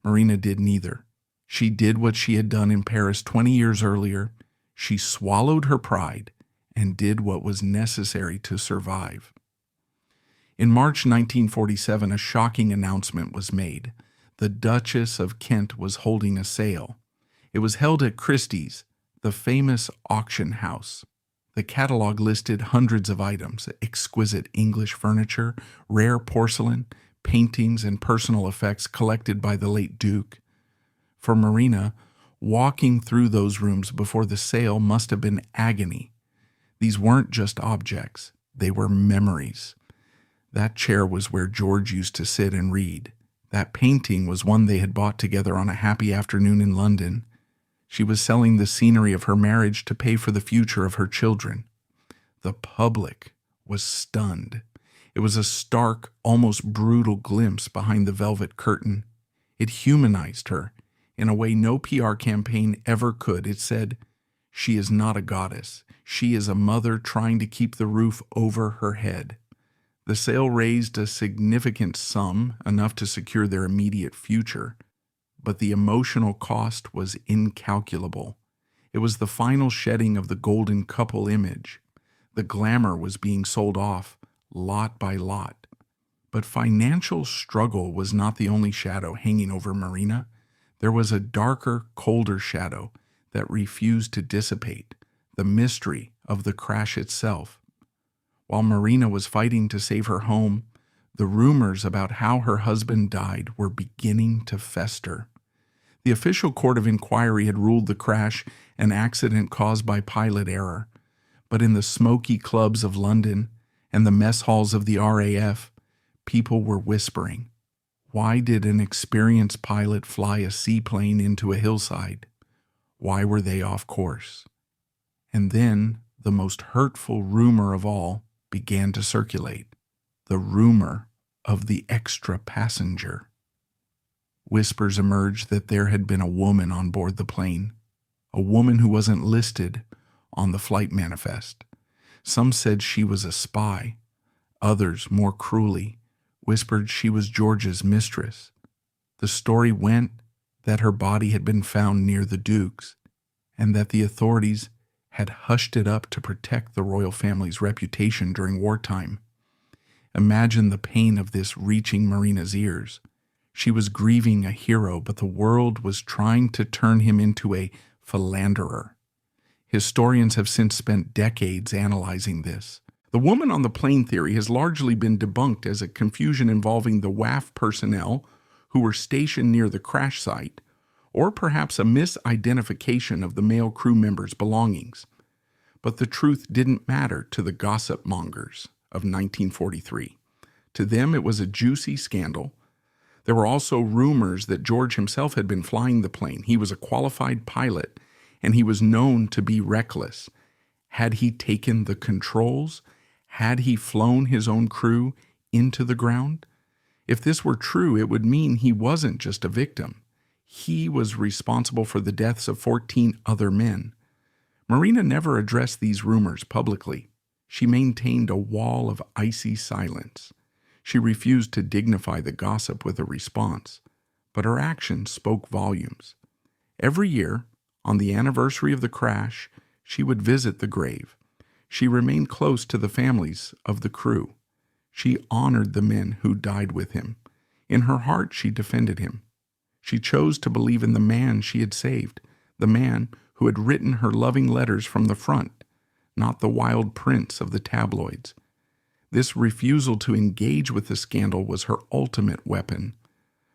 Marina did neither. She did what she had done in Paris 20 years earlier. She swallowed her pride and did what was necessary to survive. In March 1947, a shocking announcement was made. The Duchess of Kent was holding a sale. It was held at Christie's, the famous auction house. The catalog listed hundreds of items: exquisite English furniture, rare porcelain, paintings, and personal effects collected by the late Duke. For Marina, walking through those rooms before the sale must have been agony. These weren't just objects, they were memories. That chair was where George used to sit and read. That painting was one they had bought together on a happy afternoon in London. She was selling the scenery of her marriage to pay for the future of her children. The public was stunned. It was a stark, almost brutal glimpse behind the velvet curtain. It humanized her in a way no PR campaign ever could. It said, "She is not a goddess. She is a mother trying to keep the roof over her head." The sale raised a significant sum, enough to secure their immediate future, but the emotional cost was incalculable. It was the final shedding of the golden couple image. The glamour was being sold off, lot by lot. But financial struggle was not the only shadow hanging over Marina. There was a darker, colder shadow that refused to dissipate, the mystery of the crash itself. While Marina was fighting to save her home, the rumors about how her husband died were beginning to fester. The official court of inquiry had ruled the crash an accident caused by pilot error, But in the smoky clubs of London and the mess halls of the RAF, people were whispering. Why did an experienced pilot fly a seaplane into a hillside? Why were they off course? And then the most hurtful rumor of all began to circulate. The rumor of the extra passenger. Whispers emerged that there had been a woman on board the plane, a woman who wasn't listed on the flight manifest. Some said she was a spy. Others, more cruelly, whispered she was George's mistress. The story went that her body had been found near the Duke's, and that the authorities had hushed it up to protect the royal family's reputation during wartime. Imagine the pain of this reaching Marina's ears. She was grieving a hero, but the world was trying to turn him into a philanderer. Historians have since spent decades analyzing this. The woman on the plane theory has largely been debunked as a confusion involving the WAF personnel who were stationed near the crash site, or perhaps a misidentification of the male crew members' belongings. But the truth didn't matter to the gossip mongers of 1943. To them, it was a juicy scandal. There were also rumors that George himself had been flying the plane. He was a qualified pilot, and he was known to be reckless. Had he taken the controls? Had he flown his own crew into the ground? If this were true, it would mean he wasn't just a victim. He was responsible for the deaths of 14 other men. Marina never addressed these rumors publicly. She maintained a wall of icy silence. She refused to dignify the gossip with a response, but her actions spoke volumes. Every year, on the anniversary of the crash, she would visit the grave. She remained close to the families of the crew. She honored the men who died with him. In her heart, she defended him. She chose to believe in the man she had saved, the man who had written her loving letters from the front, not the wild prince of the tabloids. This refusal to engage with the scandal was her ultimate weapon.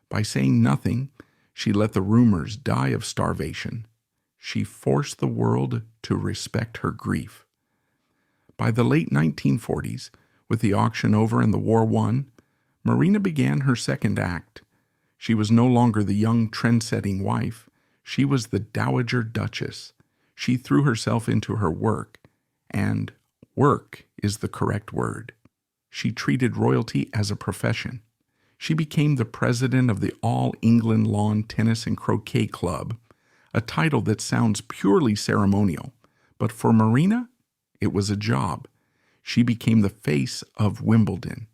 By saying nothing, she let the rumors die of starvation. She forced the world to respect her grief. By the late 1940s, with the auction over and the war won, Marina began her second act. She was no longer the young trend-setting wife. She was the dowager duchess. She threw herself into her work, and work is the correct word. She treated royalty as a profession. She became the president of the All England Lawn Tennis and Croquet Club, a title that sounds purely ceremonial, but for Marina, it was a job. She became the face of Wimbledon.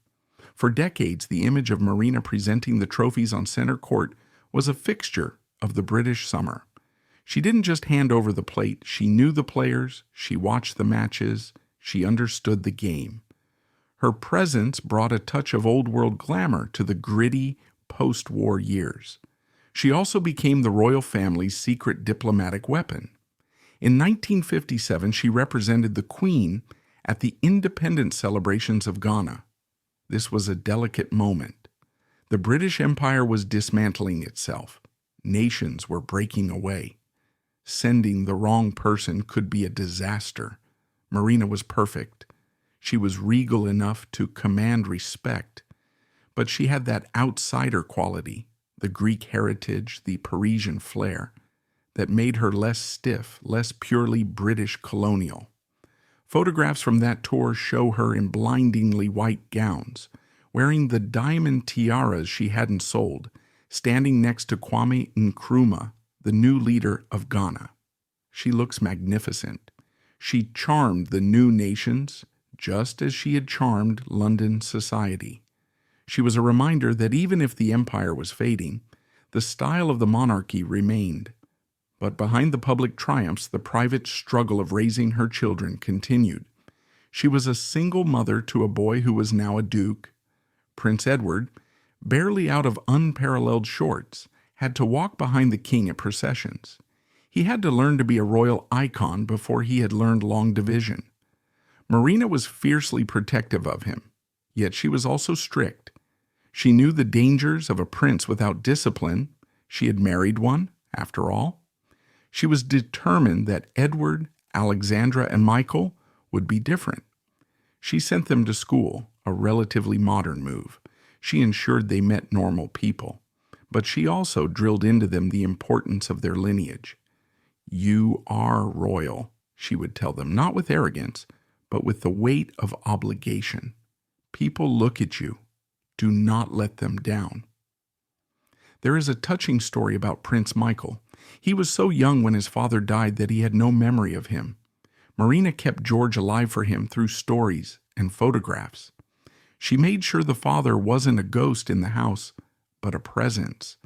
For decades, the image of Marina presenting the trophies on center court was a fixture of the British summer. She didn't just hand over the plate. She knew the players, she watched the matches, she understood the game. Her presence brought a touch of old-world glamour to the gritty post-war years. She also became the royal family's secret diplomatic weapon. In 1957, she represented the Queen at the independence celebrations of Ghana. This was a delicate moment. The British Empire was dismantling itself. Nations were breaking away. Sending the wrong person could be a disaster. Marina was perfect. She was regal enough to command respect, but she had that outsider quality, the Greek heritage, the Parisian flair, that made her less stiff, less purely British colonial. Photographs from that tour show her in blindingly white gowns, wearing the diamond tiaras she hadn't sold, standing next to Kwame Nkrumah, the new leader of Ghana. She looks magnificent. She charmed the new nations, just as she had charmed London society. She was a reminder that even if the empire was fading, the style of the monarchy remained. But behind the public triumphs, the private struggle of raising her children continued. She was a single mother to a boy who was now a duke. Prince Edward, barely out of unparalleled shorts, had to walk behind the king at processions. He had to learn to be a royal icon before he had learned long division. Marina was fiercely protective of him, yet she was also strict. She knew the dangers of a prince without discipline. She had married one, after all. She was determined that Edward, Alexandra, and Michael would be different. She sent them to school, a relatively modern move. She ensured they met normal people. But she also drilled into them the importance of their lineage. You are royal, she would tell them, not with arrogance, but with the weight of obligation. People look at you. Do not let them down. There is a touching story about Prince Michael. He was so young when his father died that he had no memory of him. Marina kept George alive for him through stories and photographs. She made sure the father wasn't a ghost in the house, but a presence.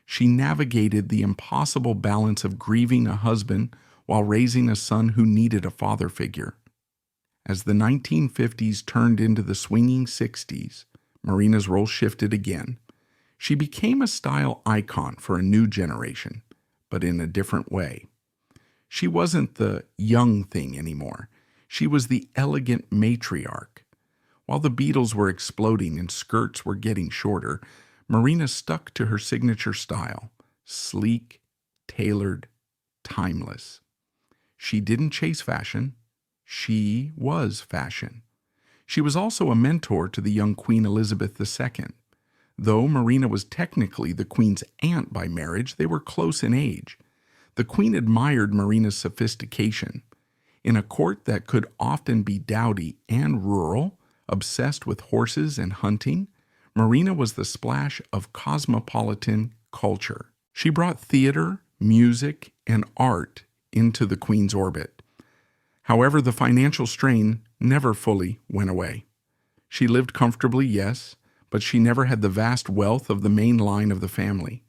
She navigated the impossible balance of grieving a husband while raising a son who needed a father figure. As the 1950s turned into the swinging 60s, Marina's role shifted again. She became a style icon for a new generation, but in a different way. She wasn't the young thing anymore. She was the elegant matriarch. While the Beatles were exploding and skirts were getting shorter, Marina stuck to her signature style, sleek, tailored, timeless. She didn't chase fashion. She was fashion. She was also a mentor to the young Queen Elizabeth II. Though Marina was technically the Queen's aunt by marriage, they were close in age. The Queen admired Marina's sophistication. In a court that could often be dowdy and rural, obsessed with horses and hunting, Marina was the splash of cosmopolitan culture. She brought theater, music, and art into the Queen's orbit. However, the financial strain never fully went away. She lived comfortably, yes, but she never had the vast wealth of the main line of the family.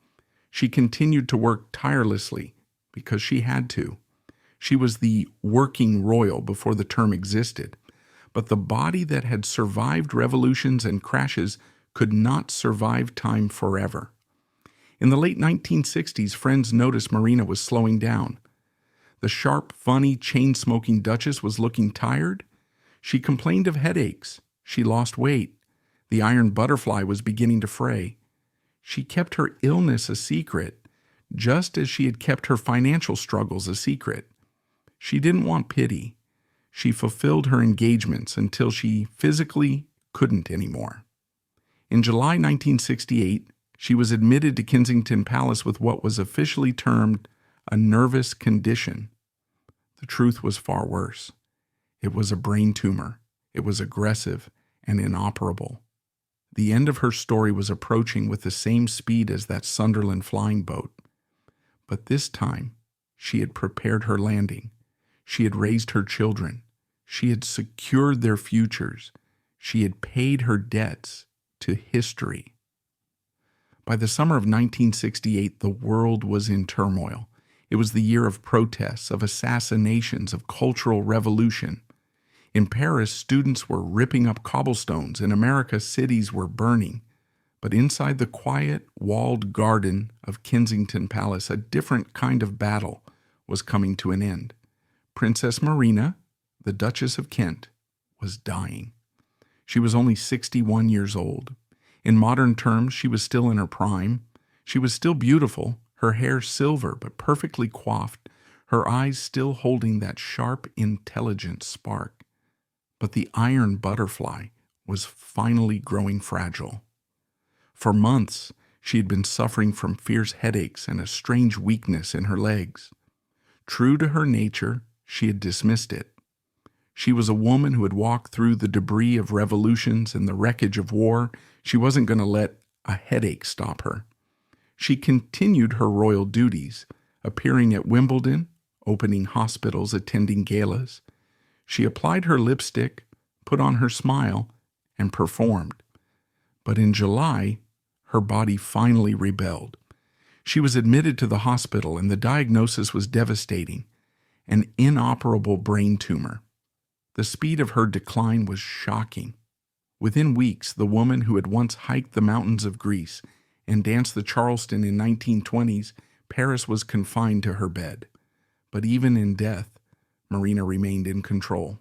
She continued to work tirelessly because she had to. She was the working royal before the term existed, but the body that had survived revolutions and crashes could not survive time forever. In the late 1960s, friends noticed Marina was slowing down. The sharp, funny, chain-smoking Duchess was looking tired. She complained of headaches. She lost weight. The iron butterfly was beginning to fray. She kept her illness a secret, just as she had kept her financial struggles a secret. She didn't want pity. She fulfilled her engagements until she physically couldn't anymore. In July 1968, she was admitted to Kensington Palace with what was officially termed a nervous condition. The truth was far worse. It was a brain tumor. It was aggressive and inoperable. The end of her story was approaching with the same speed as that Sunderland flying boat. But this time, she had prepared her landing. She had raised her children. She had secured their futures. She had paid her debts to history. By the summer of 1968, the world was in turmoil. It was the year of protests, of assassinations, of cultural revolution. In Paris, students were ripping up cobblestones. In America, cities were burning. But inside the quiet, walled garden of Kensington Palace, a different kind of battle was coming to an end. Princess Marina, the Duchess of Kent, was dying. She was only 61 years old. In modern terms, she was still in her prime. She was still beautiful, her hair silver but perfectly coiffed, her eyes still holding that sharp, intelligent spark. But the iron butterfly was finally growing fragile. For months, she had been suffering from fierce headaches and a strange weakness in her legs. True to her nature, she had dismissed it. She was a woman who had walked through the debris of revolutions and the wreckage of war. She wasn't going to let a headache stop her. She continued her royal duties, appearing at Wimbledon, opening hospitals, attending galas. She applied her lipstick, put on her smile, and performed. But in July, her body finally rebelled. She was admitted to the hospital, and the diagnosis was devastating: an inoperable brain tumor. The speed of her decline was shocking. Within weeks, the woman who had once hiked the mountains of Greece and danced the Charleston in 1920s, Paris was confined to her bed. But even in death, Marina remained in control.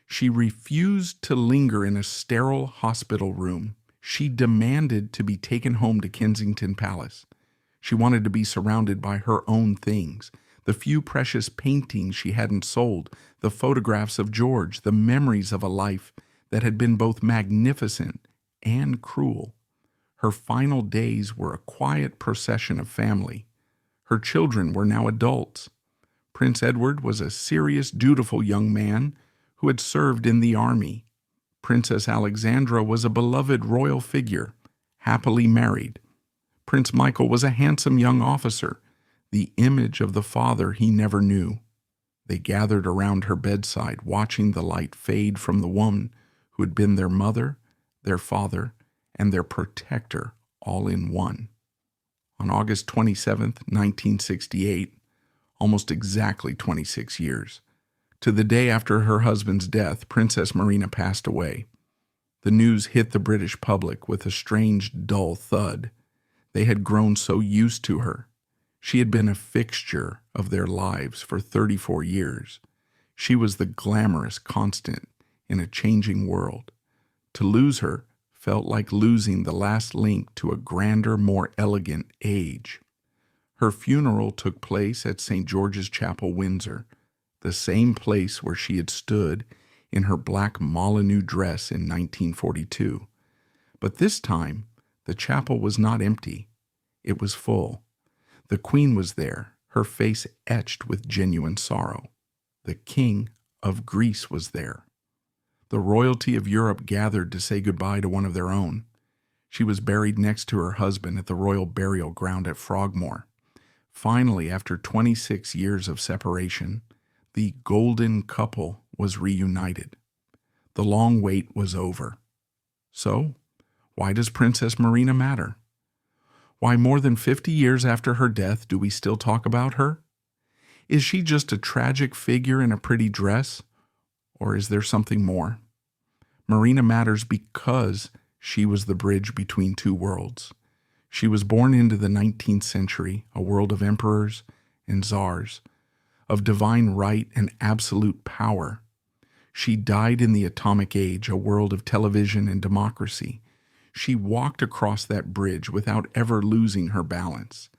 She refused to linger in a sterile hospital room. She demanded to be taken home to Kensington Palace. She wanted to be surrounded by her own things, The few precious paintings she hadn't sold, the photographs of George, the memories of a life that had been both magnificent and cruel. Her final days were a quiet procession of family. Her children were now adults. Prince Edward was a serious, dutiful young man who had served in the army. Princess Alexandra was a beloved royal figure, happily married. Prince Michael was a handsome young officer, the image of the father he never knew. They gathered around her bedside, watching the light fade from the woman who had been their mother, their father, and their protector all in one. On August 27, 1968, almost exactly 26 years, to the day after her husband's death, Princess Marina passed away. The news hit the British public with a strange, dull thud. They had grown so used to her. She had been a fixture of their lives for 34 years. She was the glamorous constant in a changing world. To lose her felt like losing the last link to a grander, more elegant age. Her funeral took place at St. George's Chapel, Windsor, the same place where she had stood in her black Molyneux dress in 1942. But this time, the chapel was not empty. It was full. The Queen was there, her face etched with genuine sorrow. The King of Greece was there. The royalty of Europe gathered to say goodbye to one of their own. She was buried next to her husband at the royal burial ground at Frogmore. Finally, after 26 years of separation, the golden couple was reunited. The long wait was over. So, why does Princess Marina matter? Why, more than 50 years after her death, do we still talk about her? Is she just a tragic figure in a pretty dress? Or is there something more? Marina matters because she was the bridge between two worlds. She was born into the 19th century, a world of emperors and czars, of divine right and absolute power. She died in the atomic age, a world of television and democracy. She walked across that bridge without ever losing her balance.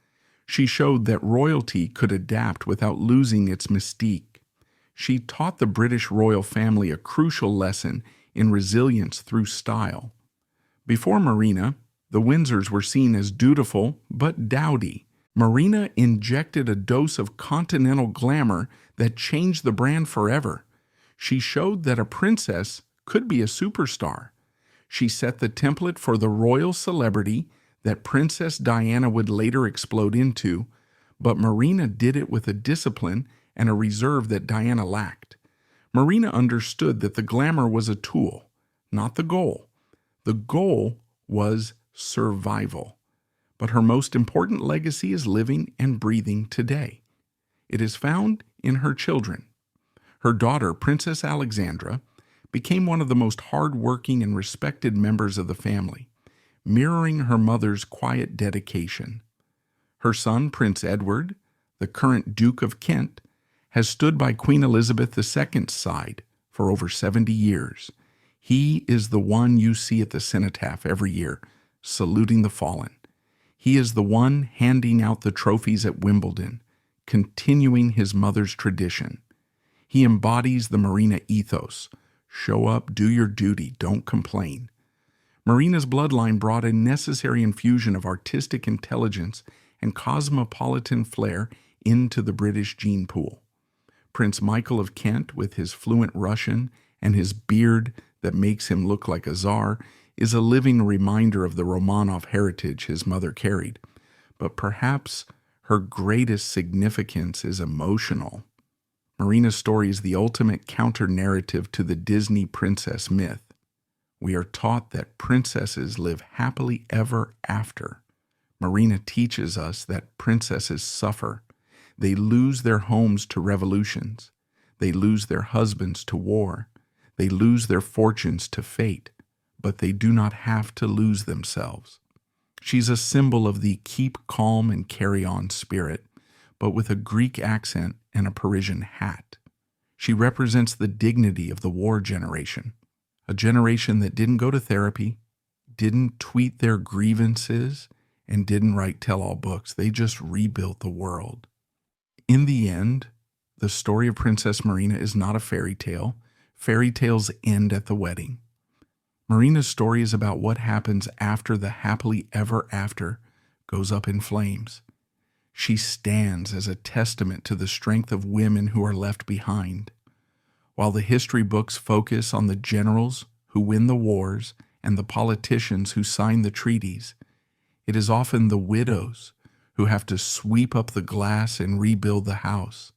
She showed that royalty could adapt without losing its mystique. She taught the British royal family a crucial lesson in resilience through style. Before Marina, the Windsors were seen as dutiful but dowdy. Marina injected a dose of continental glamour that changed the brand forever. She showed that a princess could be a superstar. She set the template for the royal celebrity that Princess Diana would later explode into, but Marina did it with a discipline and a reserve that Diana lacked. Marina understood that the glamour was a tool, not the goal. The goal was survival. But her most important legacy is living and breathing today. It is found in her children. Her daughter, Princess Alexandra, became one of the most hard-working and respected members of the family, mirroring her mother's quiet dedication. Her son, Prince Edward, the current Duke of Kent, has stood by Queen Elizabeth II's side for over 70 years. He is the one you see at the cenotaph every year, saluting the fallen. He is the one handing out the trophies at Wimbledon, continuing his mother's tradition. He embodies the Marina ethos. Show up, do your duty, don't complain. Marina's bloodline brought a necessary infusion of artistic intelligence and cosmopolitan flair into the British gene pool. Prince Michael of Kent, with his fluent Russian and his beard that makes him look like a czar, is a living reminder of the Romanov heritage his mother carried. But perhaps her greatest significance is emotional. Marina's story is the ultimate counter-narrative to the Disney princess myth. We are taught that princesses live happily ever after. Marina teaches us that princesses suffer. They lose their homes to revolutions. They lose their husbands to war. They lose their fortunes to fate. But they do not have to lose themselves. She's a symbol of the keep calm and carry on spirit, but with a Greek accent and a Parisian hat. She represents the dignity of the war generation, a generation that didn't go to therapy, didn't tweet their grievances, and didn't write tell-all books. They just rebuilt the world. In the end, the story of Princess Marina is not a fairy tale. Fairy tales end at the wedding. Marina's story is about what happens after the happily ever after goes up in flames. She stands as a testament to the strength of women who are left behind. While the history books focus on the generals who win the wars and the politicians who sign the treaties, it is often the widows who have to sweep up the glass and rebuild the house.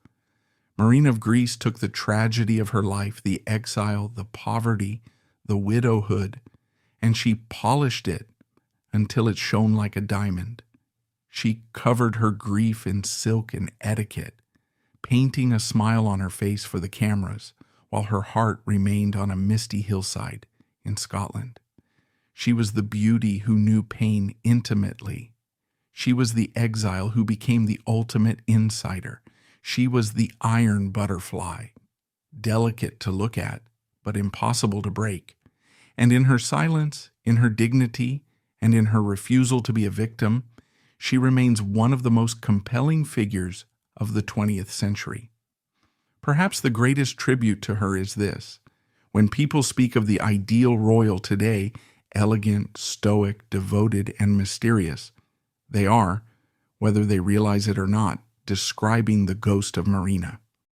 Marina of Greece took the tragedy of her life, the exile, the poverty, the widowhood, and she polished it until it shone like a diamond. She covered her grief in silk and etiquette, painting a smile on her face for the cameras, while her heart remained on a misty hillside in Scotland. She was the beauty who knew pain intimately. She was the exile who became the ultimate insider. She was the iron butterfly, delicate to look at, but impossible to break. And in her silence, in her dignity, and in her refusal to be a victim, she remains one of the most compelling figures of the 20th century. Perhaps the greatest tribute to her is this: when people speak of the ideal royal today, elegant, stoic, devoted, and mysterious, they are, whether they realize it or not, describing the ghost of Marina.